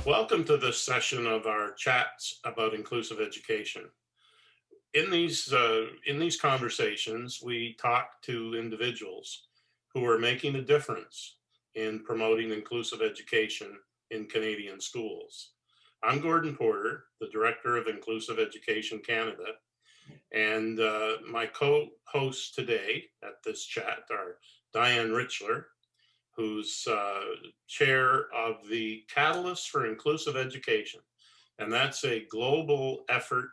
Welcome to this session of our chats about inclusive education. In these conversations, we talk to individuals who are making a difference in promoting inclusive education in Canadian schools. I'm Gordon Porter, the Director of Inclusive Education Canada, and my co-hosts today at this chat are Diane Richler, who's chair of the Catalyst for Inclusive Education. And that's a global effort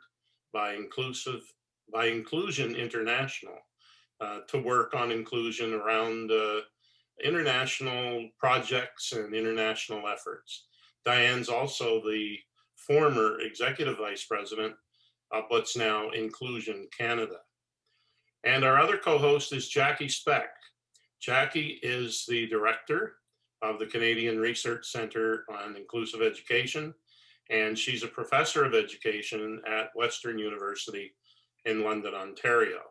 by Inclusion International to work on inclusion around international projects and international efforts. Diane's also the former executive vice president of what's now Inclusion Canada. And our other co-host is Jackie Speck. Jackie is the director of the Canadian Research Centre on Inclusive Education, and she's a professor of education at Western University in London, Ontario.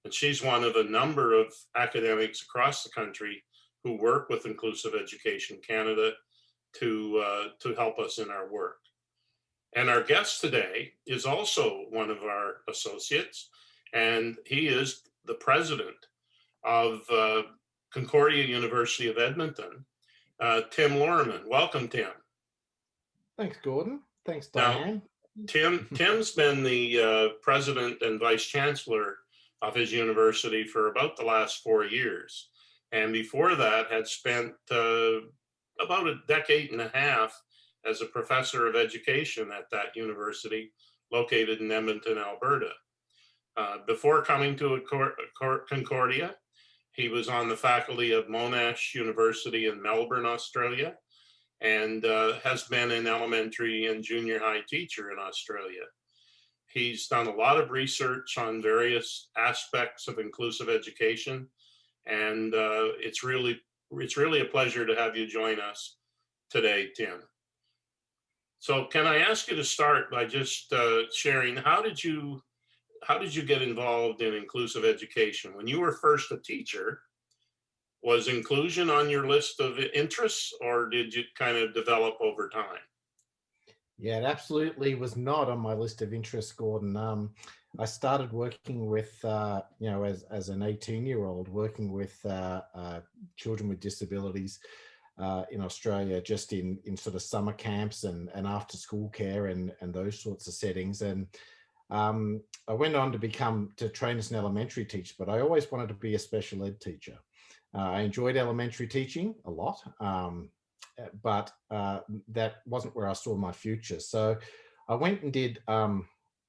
And she's one of a number of academics across the country who work with Inclusive Education Canada to help us in our work. And our guest today is also one of our associates, and he is the president of Concordia University of Edmonton, Tim Loreman. Welcome, Tim. Thanks, Gordon. Thanks, Now, Diane. Tim's been the president and vice-chancellor of his university for about the last 4 years. And before that had spent about a decade and a half as a professor of education at that university located in Edmonton, Alberta. Before coming to Concordia, he was on the faculty of Monash University in Melbourne, Australia, and has been an elementary and junior high teacher in Australia. He's done a lot of research on various aspects of inclusive education, and it's really a pleasure to have you join us today, Tim. So can I ask you to start by just sharing, how did you get involved in inclusive education? When you were first a teacher, was inclusion on your list of interests, or did you kind of develop over time? Yeah, it absolutely was not on my list of interests, Gordon. I started working with, as an 18-year-old, working with children with disabilities in Australia, just in sort of summer camps and after school care and those sorts of settings. And I went on to train as an elementary teacher, but I always wanted to be a special ed teacher. I enjoyed elementary teaching a lot, but that wasn't where I saw my future. So I went and did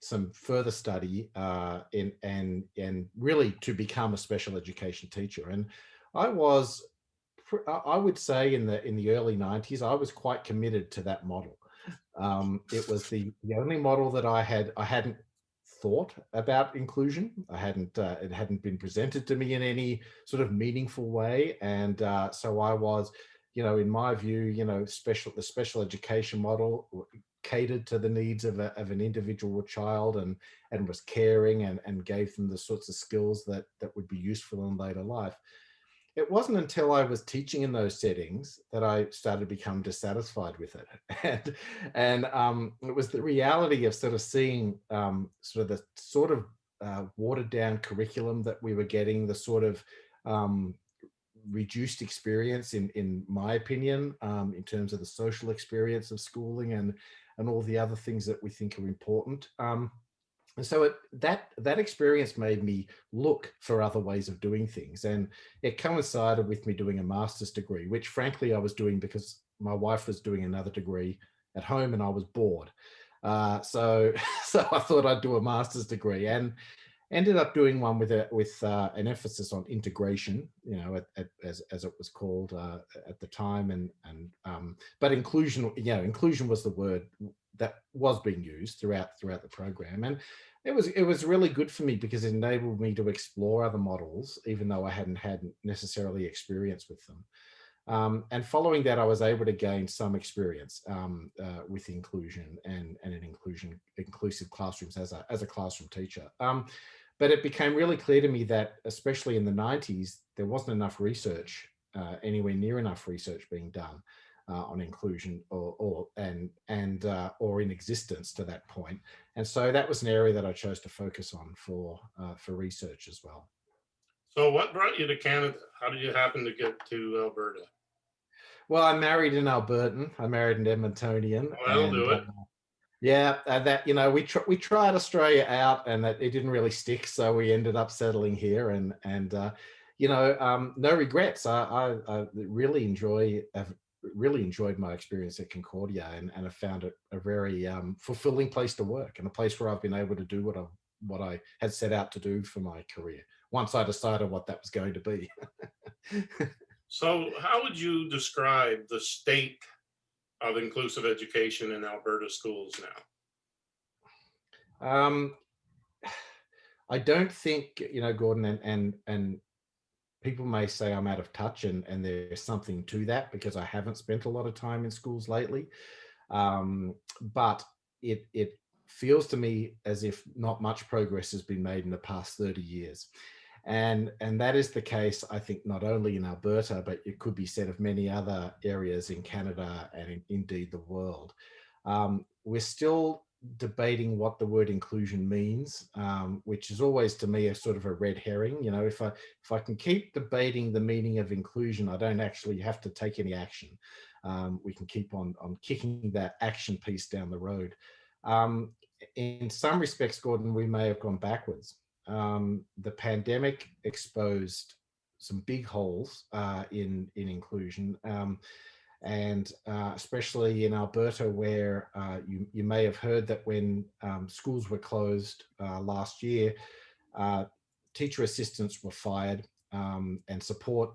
some further study and really to become a special education teacher. And I would say in the early 90s, I was quite committed to that model. It was the only model that I hadn't thought about inclusion. It hadn't been presented to me in any sort of meaningful way. And so I was, in my view, the special education model catered to the needs of an individual child and was caring and gave them the sorts of skills that would be useful in later life. It wasn't until I was teaching in those settings that I started to become dissatisfied with it. And it was the reality of sort of seeing the watered down curriculum that we were getting, the sort of reduced experience, in my opinion, in terms of the social experience of schooling and all the other things that we think are important. And so that experience made me look for other ways of doing things. And it coincided with me doing a master's degree, which frankly I was doing because my wife was doing another degree at home and I was bored. So I thought I'd do a master's degree and ended up doing one with an emphasis on integration, as it was called at the time. But inclusion was the word that was being used throughout the program. And it was really good for me because it enabled me to explore other models, even though I hadn't had necessarily experience with them. And following that, I was able to gain some experience with inclusion and in inclusive classrooms as a classroom teacher. But it became really clear to me that, especially in the 90s, there wasn't enough research, anywhere near enough research being done on inclusion or in existence to that point. And so that was an area that I chose to focus on for research as well. So what brought you to Canada? How did you happen to get to Alberta? Well, I married an Albertan. I married an Edmontonian, Well, that'll and do it. yeah, that we tried Australia out, and that it didn't really stick. So we ended up settling here, and no regrets. I really have really enjoyed my experience at Concordia, and have found it a very fulfilling place to work, and a place where I've been able to do what I had set out to do for my career. Once I decided what that was going to be. So how would you describe the state of inclusive education in Alberta schools now? um, I don't think, Gordon, and people may say I'm out of touch, and there's something to that because I haven't spent a lot of time in schools lately. But it feels to me as if not much progress has been made in the past 30 years. And that is the case, I think, not only in Alberta, but it could be said of many other areas in Canada and indeed the world. We're still debating what the word inclusion means, which is always to me a sort of a red herring. If I can keep debating the meaning of inclusion, I don't actually have to take any action. We can keep on kicking that action piece down the road. Um, in some respects, Gordon, we may have gone backwards. The pandemic exposed some big holes in inclusion, and especially in Alberta, where you may have heard that when schools were closed last year, uh, teacher assistants were fired, and support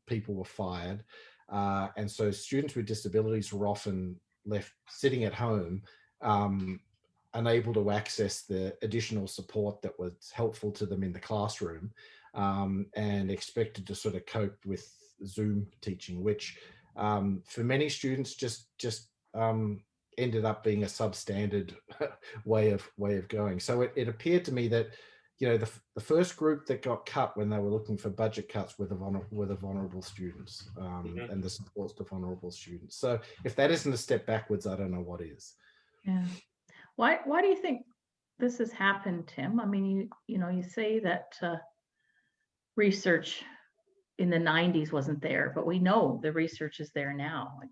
people were fired, and so students with disabilities were often left sitting at home, um, unable to access the additional support that was helpful to them in the classroom, and expected to sort of cope with Zoom teaching, which for many students just ended up being a substandard way of going. So it appeared to me that the first group that got cut when they were looking for budget cuts were the vulnerable students, Mhm. and the supports to vulnerable students. So if that isn't a step backwards, I don't know what is. Yeah. Why do you think this has happened, Tim? I mean, you say that research in the 90s wasn't there, but we know the research is there now. Like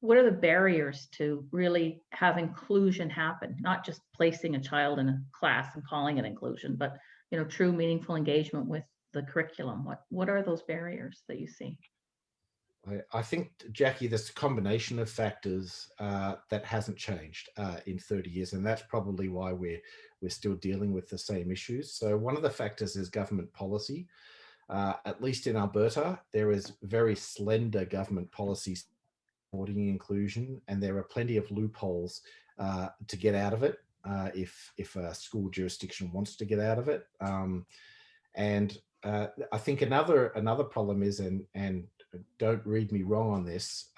what are the barriers to really have inclusion happen? Not just placing a child in a class and calling it inclusion, but true meaningful engagement with the curriculum. What are those barriers that you see? I think, Jackie, there's a combination of factors that hasn't changed in 30 years, and that's probably why we're still dealing with the same issues. So one of the factors is government policy. At least in Alberta, there is very slender government policy supporting inclusion, and there are plenty of loopholes to get out of it if a school jurisdiction wants to get out of it. And I think another problem is, and don't read me wrong on this,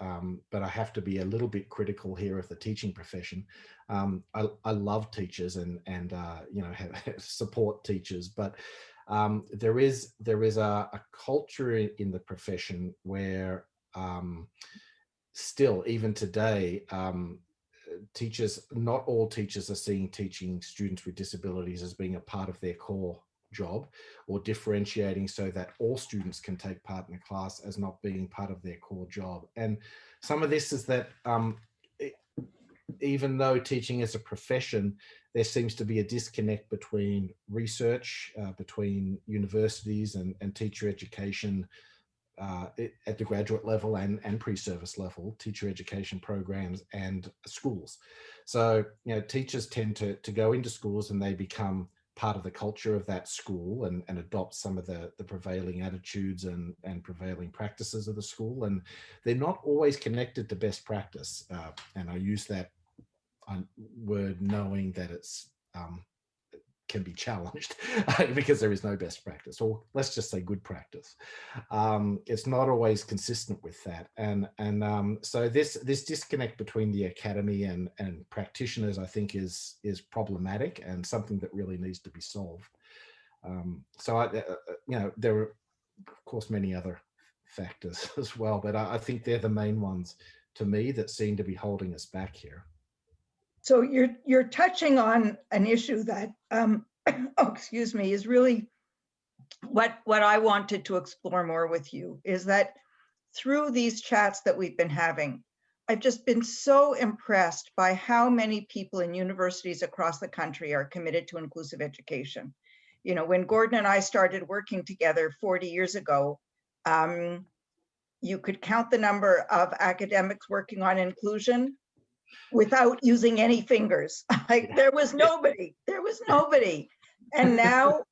but I have to be a little bit critical here of the teaching profession. I love teachers and support teachers, but there is a culture in the profession where still, even today, not all teachers are seeing teaching students with disabilities as being a part of their core job, or differentiating so that all students can take part in the class as not being part of their core job. And some of this is that even though teaching is a profession, there seems to be a disconnect between research, between universities and teacher education at the graduate level and pre-service level, teacher education programs and schools. So, teachers tend to go into schools and they become part of the culture of that school and adopt some of the prevailing attitudes and prevailing practices of the school. And they're not always connected to best practice. And I use that word knowing that it's can be challenged because there is no best practice, or let's just say good practice. It's not always consistent with that, and so this disconnect between the academy and practitioners, I think, is problematic and something that really needs to be solved. So there are, of course, many other factors as well, but I think they're the main ones to me that seem to be holding us back here. So you're touching on an issue that, oh, excuse me, is really what I wanted to explore more with you, is that through these chats that we've been having, I've just been so impressed by how many people in universities across the country are committed to inclusive education. You know, when Gordon and I started working together 40 years ago, you could count the number of academics working on inclusion without using any fingers. Like there was nobody. And now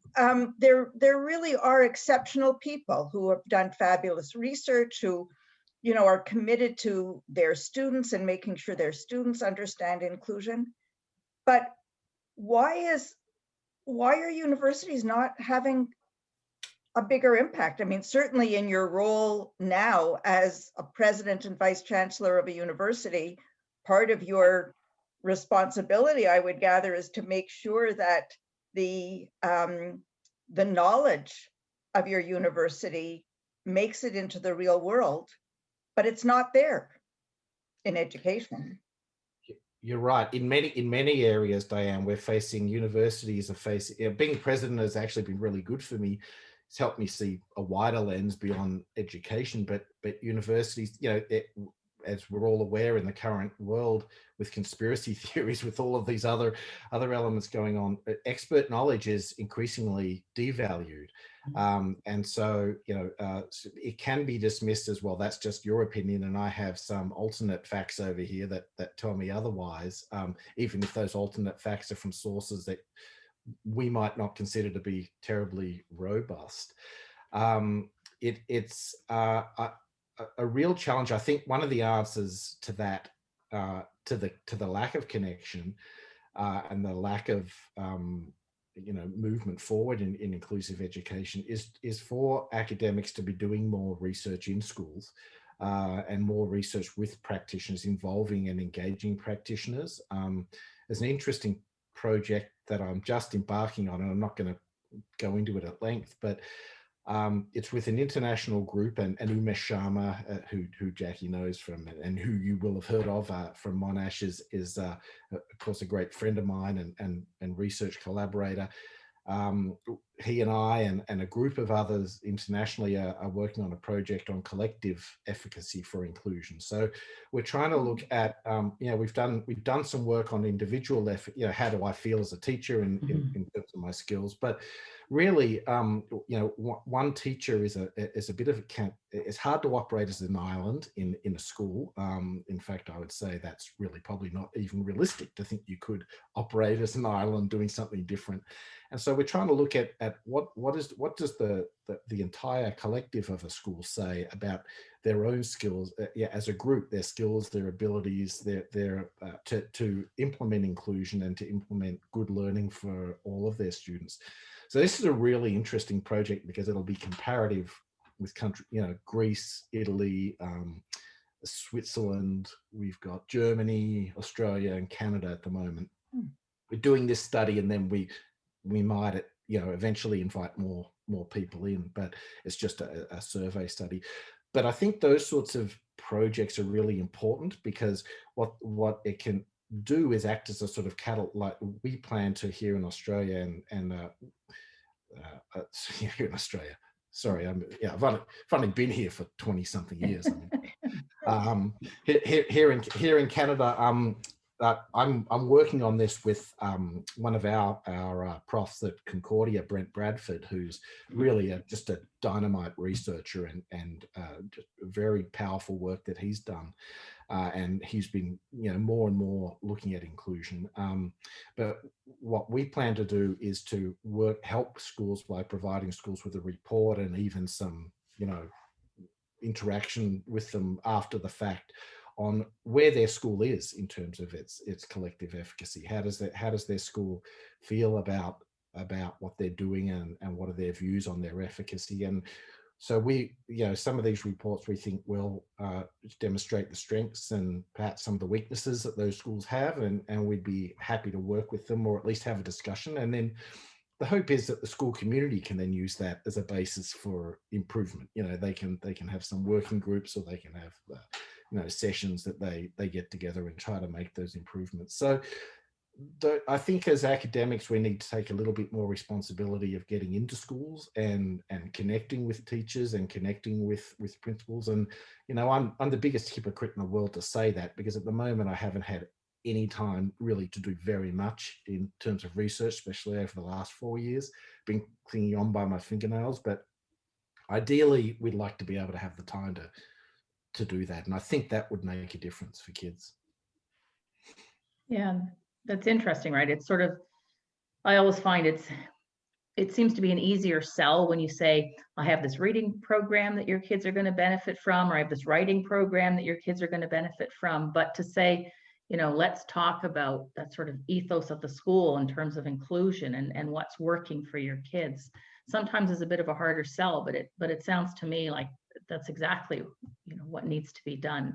there really are exceptional people who have done fabulous research, who, you know, are committed to their students and making sure their students understand inclusion. But why are universities not having a bigger impact? I mean, certainly in your role now as a president and vice chancellor of a university, part of your responsibility, I would gather, is to make sure that the knowledge of your university makes it into the real world, but it's not there in education. You're right. In many areas, Diane, we're facing universities are facing. Being president has actually been really good for me. It's helped me see a wider lens beyond education. But universities, you know, as we're all aware in the current world with conspiracy theories, with all of these other elements going on, expert knowledge is increasingly devalued. And so, you know, it can be dismissed as, well, that's just your opinion, and I have some alternate facts over here that tell me otherwise, even if those alternate facts are from sources that we might not consider to be terribly robust. It's a real challenge. I think one of the answers to that, to the lack of connection and the lack of you know, movement forward in inclusive education is for academics to be doing more research in schools and more research with practitioners, involving and engaging practitioners. There's an interesting project that I'm just embarking on, and I'm not going to go into it at length, but it's with an international group, and Umesh Sharma, who Jackie knows from, and who you will have heard of from Monash, is of course a great friend of mine and research collaborator. He and I and a group of others internationally are working on a project on collective efficacy for inclusion. So we're trying to look at, you know, we've done some work on individual effort, you know, how do I feel as a teacher in terms of my skills, but really, you know, one teacher is a bit of it's hard to operate as an island in a school. In fact, I would say that's really probably not even realistic to think you could operate as an island doing something different. And so we're trying to look at what does the entire collective of a school say about their own skills, yeah, as a group, their skills, their abilities, their to implement inclusion and to implement good learning for all of their students. So this is a really interesting project because it'll be comparative with country, you know, Greece, Italy, Switzerland. We've got Germany, Australia, and Canada at the moment. We're doing this study, and then we might, you know, eventually invite more people in, but it's just a survey study. But I think those sorts of projects are really important because what it can do is act as a sort of catalyst, like we plan to here in Australia and here in Australia. Sorry, I've only been here for 20 something years. I mean, here in Canada, I'm working on this with one of our profs at Concordia, Brent Bradford, who's really just a dynamite researcher and just very powerful work that he's done. And he's been, you know, more and more looking at inclusion. But what we plan to do is to help schools by providing schools with a report and even some, you know, interaction with them after the fact on where their school is in terms of its collective efficacy. How does their school feel about what they're doing and what are their views on their efficacy? And so we, you know, some of these reports we think will demonstrate the strengths and perhaps some of the weaknesses that those schools have, and we'd be happy to work with them or at least have a discussion. And then the hope is that the school community can then use that as a basis for improvement. You know, they can have some working groups, or they can have you know, sessions that they get together and try to make those improvements. So I think as academics, we need to take a little bit more responsibility of getting into schools and connecting with teachers and connecting with principals. And, you know, I'm the biggest hypocrite in the world to say that, because at the moment I haven't had any time really to do very much in terms of research, especially over the last 4 years, been clinging on by my fingernails. But ideally, we'd like to be able to have the time to do that. And I think that would make a difference for kids. Yeah, that's interesting, right? It's sort of, I always find it seems to be an easier sell when you say, I have this reading program that your kids are going to benefit from, or I have this writing program that your kids are going to benefit from. But to say, you know, let's talk about that sort of ethos of the school in terms of inclusion and what's working for your kids, sometimes is a bit of a harder sell, but it sounds to me like that's exactly, you know, what needs to be done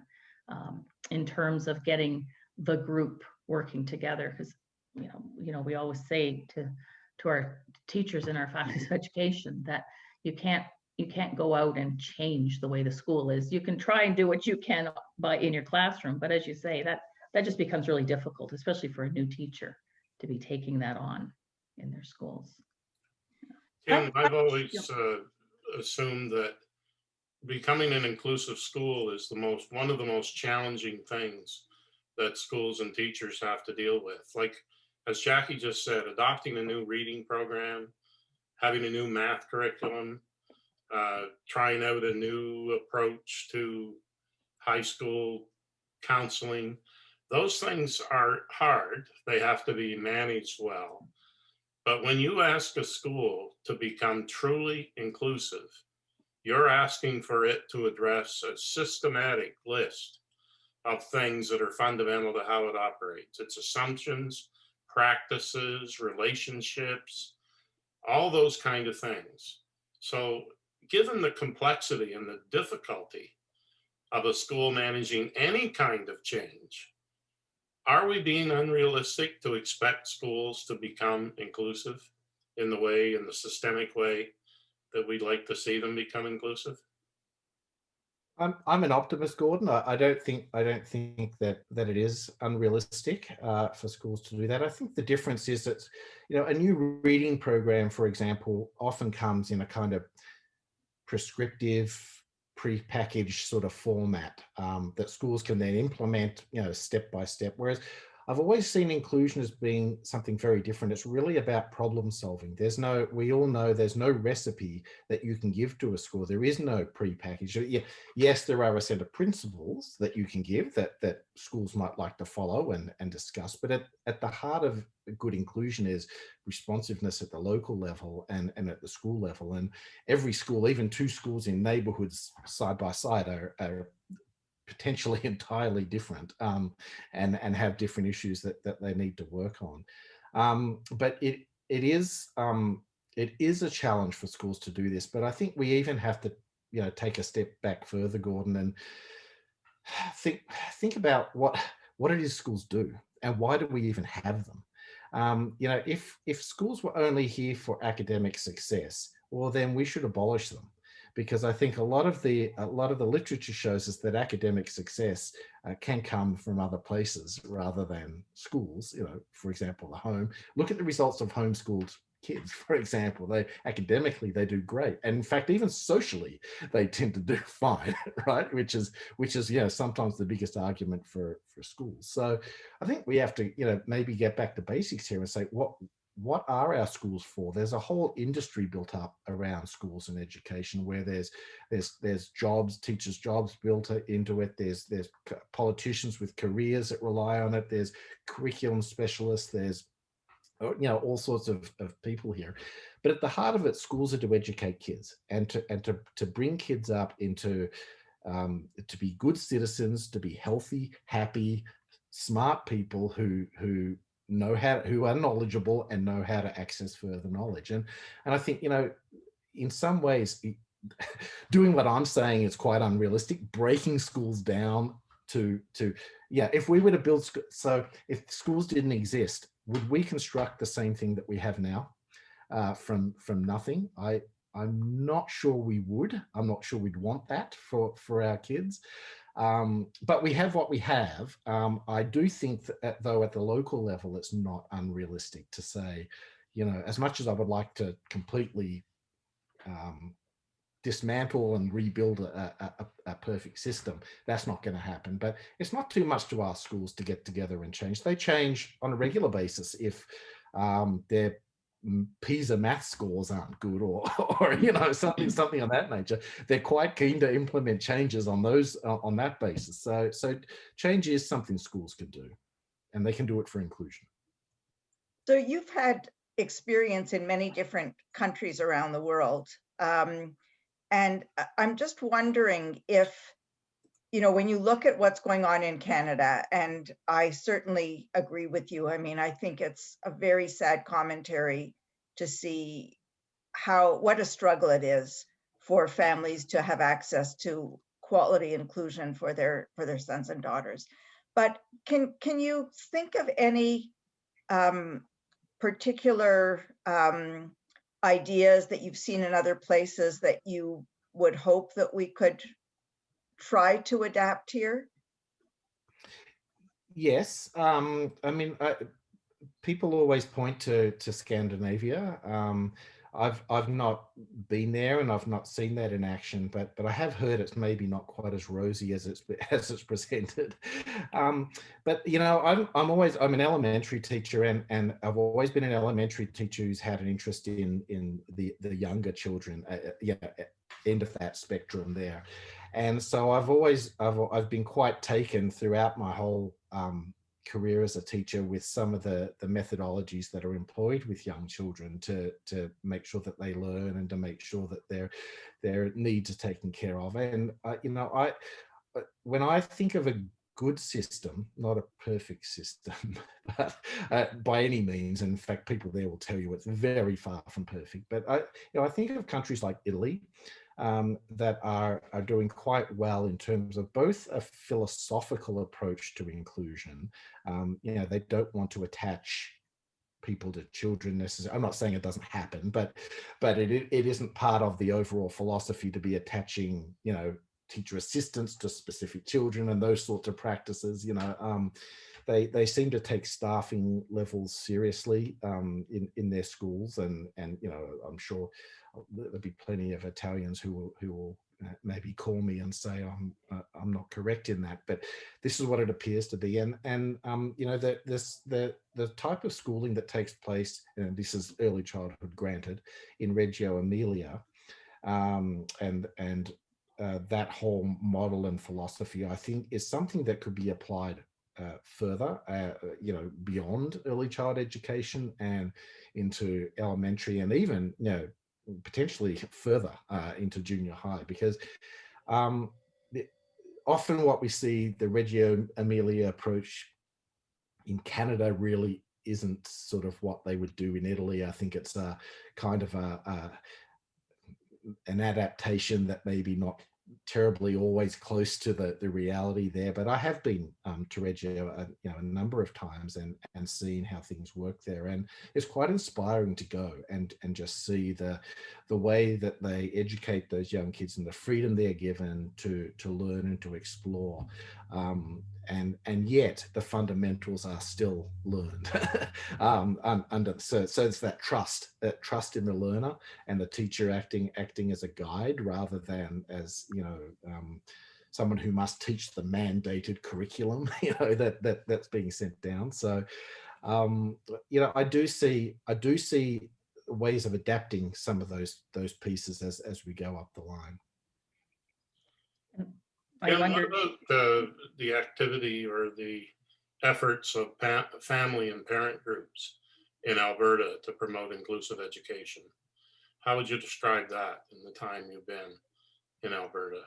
in terms of getting the group working together. Because you know, we always say to our teachers in our faculties of education that you can't go out and change the way the school is. You can try and do what you can in your classroom, but as you say, that just becomes really difficult, especially for a new teacher to be taking that on in their schools. Tim, I've always assumed that becoming an inclusive school is one of the most challenging things that schools and teachers have to deal with. Like, as Jackie just said, adopting a new reading program, having a new math curriculum, trying out a new approach to high school counseling. Those things are hard. They have to be managed well. But when you ask a school to become truly inclusive, you're asking for it to address a systematic list of things that are fundamental to how it operates. Its assumptions, practices, relationships, all those kind of things. So given the complexity and the difficulty of a school managing any kind of change, are we being unrealistic to expect schools to become inclusive in the systemic way that we'd like to see them become inclusive? I'm an optimist, Gordon. I don't think that it is unrealistic for schools to do that. I think the difference is that, you know, a new reading program, for example, often comes in a kind of prescriptive, pre-packaged sort of format that schools can then implement, you know, step by step. Whereas I've always seen inclusion as being something very different. It's really about problem solving. We all know there's no recipe that you can give to a school. There is no pre-packaged. Yes, there are a set of principles that you can give that schools might like to follow and discuss. But at the heart of good inclusion is responsiveness at the local level and at the school level. And every school, even two schools in neighborhoods side by side, are potentially entirely different and have different issues that they need to work on. But it is a challenge for schools to do this. But I think we even have to, you know, take a step back further, Gordon, and think about what it is schools do and why do we even have them. You know, if schools were only here for academic success, well, then we should abolish them. Because I think a lot of the literature shows us that academic success can come from other places rather than schools. You know, for example, the home. Look at the results of homeschooled kids, for example. They academically they do great, and in fact, even socially, they tend to do fine, right? Which is you know, sometimes the biggest argument for schools. So I think we have to, you know, maybe get back to basics here and say what are our schools for? There's a whole industry built up around schools and education where there's jobs, teachers' jobs built into it. There's politicians with careers that rely on it. There's curriculum specialists. There's, you know, all sorts of people here. But at the heart of it, schools are to educate kids and to bring kids up into to be good citizens, to be healthy, happy, smart people who are knowledgeable and know how to access further knowledge. And I think, you know, in some ways, doing what I'm saying is quite unrealistic. Breaking schools down to if we were to build, so if schools didn't exist, would we construct the same thing that we have now? from nothing. I'm not sure we would. I'm not sure we'd want that for our kids. But we have what we have. I do think that, though, at the local level, it's not unrealistic to say, you know, as much as I would like to completely dismantle and rebuild a perfect system, that's not going to happen. But it's not too much to ask schools to get together and change. They change on a regular basis if their PISA math scores aren't good, or you know, something of that nature. They're quite keen to implement changes on those on that basis. So change is something schools can do, and they can do it for inclusion. So you've had experience in many different countries around the world. And I'm just wondering if, you know, when you look at what's going on in Canada, and I certainly agree with you. I mean, I think it's a very sad commentary to see what a struggle it is for families to have access to quality inclusion for their sons and daughters. But can you think of any particular ideas that you've seen in other places that you would hope that we could try to adapt here? Yes, I mean, people always point to Scandinavia. I've not been there and I've not seen that in action, but I have heard it's maybe not quite as rosy as it's presented. But you know, I'm an elementary teacher, and I've always been an elementary teacher who's had an interest in the younger children, end of that spectrum there. And so I've been quite taken throughout my whole career as a teacher with some of the methodologies that are employed with young children to make sure that they learn and to make sure that their needs are taken care of. And you know, when I think of a good system, not a perfect system, but by any means, in fact, people there will tell you it's very far from perfect. But I think of countries like Italy, that are doing quite well in terms of both a philosophical approach to inclusion. You know, they don't want to attach people to children necessarily. I'm not saying it doesn't happen, but it isn't part of the overall philosophy to be attaching, you know, teacher assistants to specific children and those sorts of practices. You know, they seem to take staffing levels seriously in their schools, and you know, I'm sure there'll be plenty of Italians who will maybe call me and say I'm not correct in that, but this is what it appears to be. And you know, the type of schooling that takes place, and this is early childhood granted, in Reggio Emilia, and that whole model and philosophy, I think, is something that could be applied further, you know, beyond early child education and into elementary, and even, you know, potentially further into junior high, because often what we see, the Reggio Emilia approach in Canada really isn't sort of what they would do in Italy. I think it's a kind of an adaptation that maybe not terribly always close to the reality there, but I have been to Reggio you know, a number of times and seen how things work there, and it's quite inspiring to go and just see the way that they educate those young kids and the freedom they're given to learn and to explore, and yet the fundamentals are still learned so it's that trust in the learner, and the teacher acting as a guide rather than as, you know, someone who must teach the mandated curriculum, you know, that's being sent down. So you know, I do see ways of adapting some of those pieces as we go up the line. I What wondered, about the activity or the efforts of family and parent groups in Alberta to promote inclusive education? How would you describe that in the time you've been in Alberta?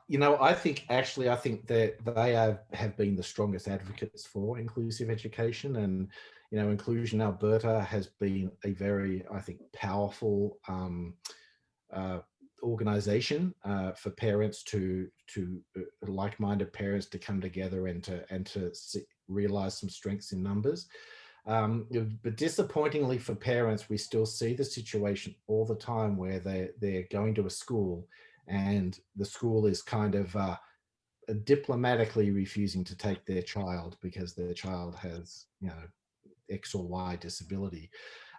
You know, I think that they have been the strongest advocates for inclusive education, and you know, Inclusion Alberta has been a very, I think, powerful organization for parents to like-minded parents to come together and to realize some strengths in numbers. But disappointingly for parents, we still see the situation all the time where they're going to a school and the school is kind of diplomatically refusing to take their child because their child has, X or Y disability,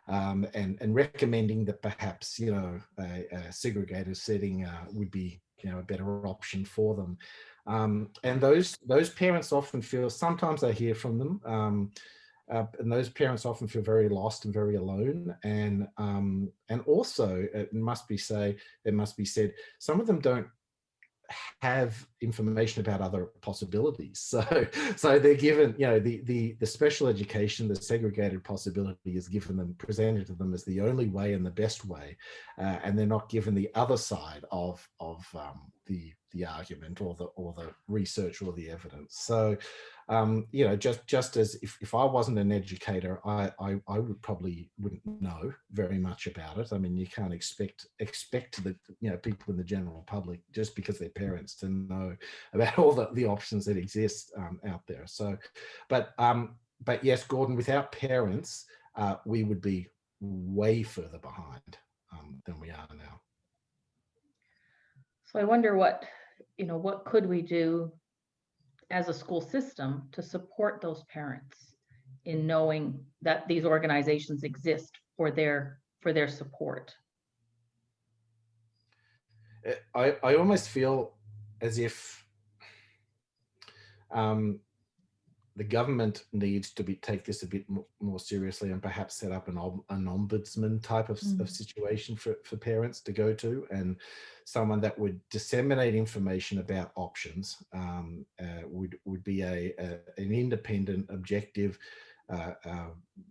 and recommending that perhaps, a segregated setting would be, a better option for them. And those parents often feel, sometimes I hear from them, and those parents often feel very lost and very alone. And also, it must be said, some of them don't have information about other possibilities. So they're given, the special education, the segregated possibility is presented to them as the only way and the best way, and they're not given the other side of the argument or the research or the evidence. So just as if I wasn't an educator, I wouldn't know very much about it. I mean, you can't expect the people in the general public, just because they're parents, to know about all the options that exist out there. So, but yes, Gordon, without parents, we would be way further behind than we are now. So I wonder what could we do as a school system to support those parents in knowing that these organizations exist for their support. I almost feel as if the government needs to take this a bit more seriously and perhaps set up an ombudsman type of situation for parents to go to, and someone that would disseminate information about options, would be an independent, objective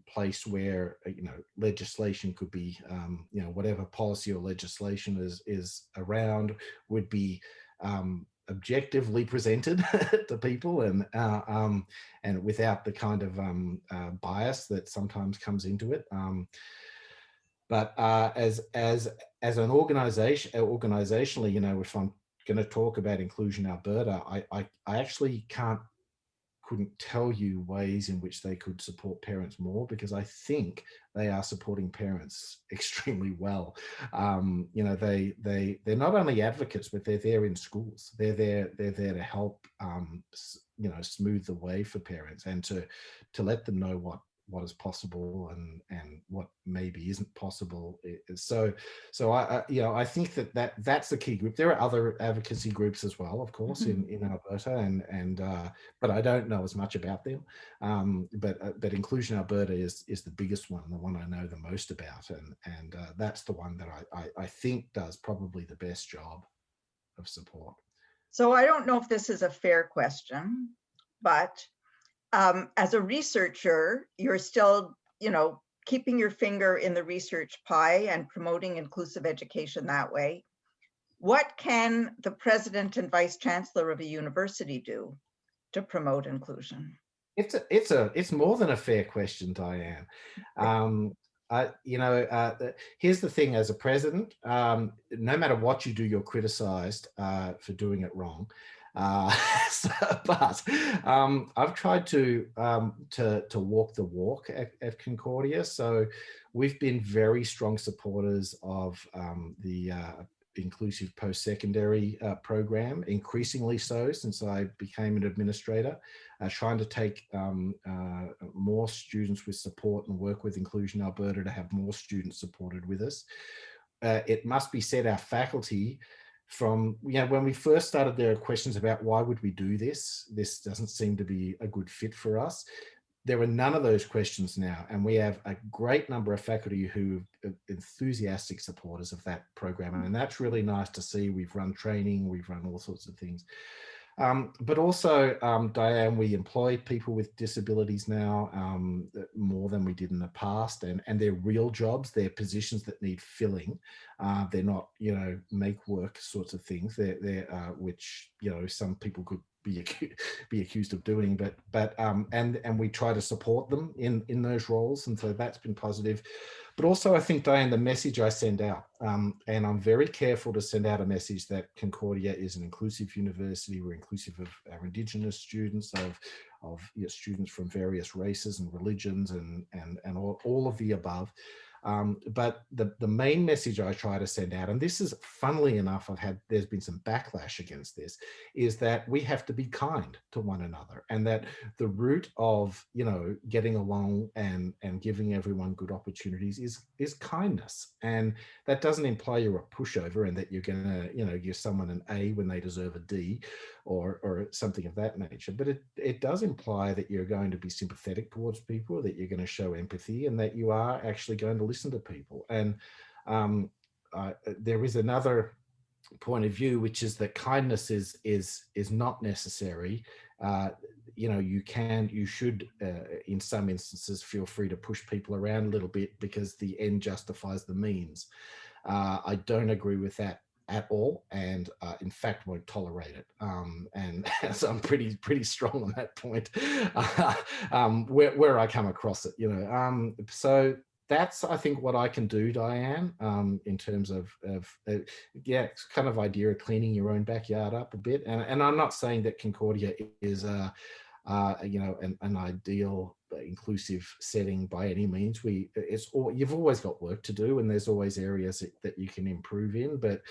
place where legislation could be, whatever policy or legislation is around would be objectively presented to people, and without the kind of bias that sometimes comes into it. But as an organization, organizationally, if I'm going to talk about Inclusion Alberta, I actually couldn't tell you ways in which they could support parents more, because I think they are supporting parents extremely well. They're not only advocates, but they're there in schools. They're there to help, smooth the way for parents, and to let them know what is possible and what maybe isn't possible. So I think that's the key group. There are other advocacy groups as well, of course, in Alberta, and but I don't know as much about them. But Inclusion Alberta is the biggest one, the one I know the most about, and that's the one that I think does probably the best job of support. So I don't know if this is a fair question, but as a researcher, you're still, keeping your finger in the research pie and promoting inclusive education that way. What can the president and vice chancellor of a university do to promote inclusion? It's more than a fair question, Diane. Here's the thing: as a president, no matter what you do, you're criticized for doing it wrong. But I've tried to walk the walk at Concordia. So we've been very strong supporters of the inclusive post-secondary program, increasingly so since I became an administrator, trying to take more students with support and work with Inclusion Alberta to have more students supported with us. It must be said, our faculty, from when we first started, there are questions about why would we do this? This doesn't seem to be a good fit for us. There are none of those questions now, and we have a great number of faculty who are enthusiastic supporters of that program, and that's really nice to see. We've run training, we've run all sorts of things. But also, Diane, we employ people with disabilities now more than we did in the past, and they're real jobs. They're positions that need filling. They're not, make work sorts of things. They're which some people could be accused of doing, but and we try to support them in those roles, and so that's been positive. But also, I think, Diane, the message I send out, and I'm very careful to send out a message that Concordia is an inclusive university. We're inclusive of our Indigenous students, of students from various races and religions, and all of the above. But the main message I try to send out, and this is, funnily enough, there's been some backlash against this, is that we have to be kind to one another, and that the root of, getting along and giving everyone good opportunities is kindness. And that doesn't imply you're a pushover and that you're going to, give someone an A when they deserve a D, or something of that nature. But it does imply that you're going to be sympathetic towards people, that you're going to show empathy, and that you are actually going to listen to people. And there is another point of view, which is that kindness is not necessary. You should in some instances feel free to push people around a little bit, because the end justifies the means. I don't agree with that at all, and in fact won't tolerate it. And so I'm pretty strong on that point, where I come across it. So that's, I think, what I can do, Diane, in terms of it's kind of idea of cleaning your own backyard up a bit. And I'm not saying that Concordia is an ideal inclusive setting by any means. You've always got work to do, and there's always areas that you can improve in, but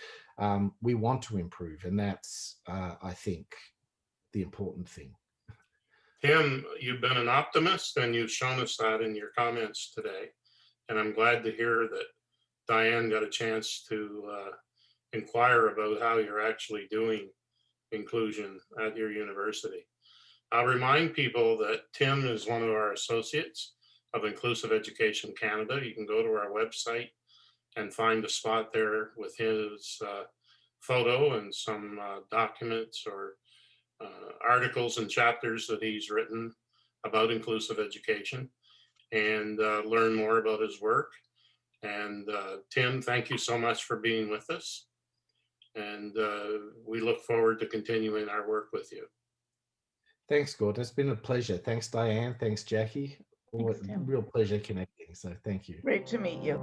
we want to improve, and that's I think the important thing. Tim, you've been an optimist, and you've shown us that in your comments today. And I'm glad to hear that Diane got a chance to inquire about how you're actually doing inclusion at your university. I'll remind people that Tim is one of our associates of Inclusive Education Canada. You can go to our website and find a spot there with his photo and some documents or articles and chapters that he's written about inclusive education, and learn more about his work. And Tim, thank you so much for being with us. And we look forward to continuing our work with you. Thanks, Gordon. It's been a pleasure. Thanks, Diane. Thanks, Jackie. Thanks, Tim. Real pleasure connecting. So thank you. Great to meet you.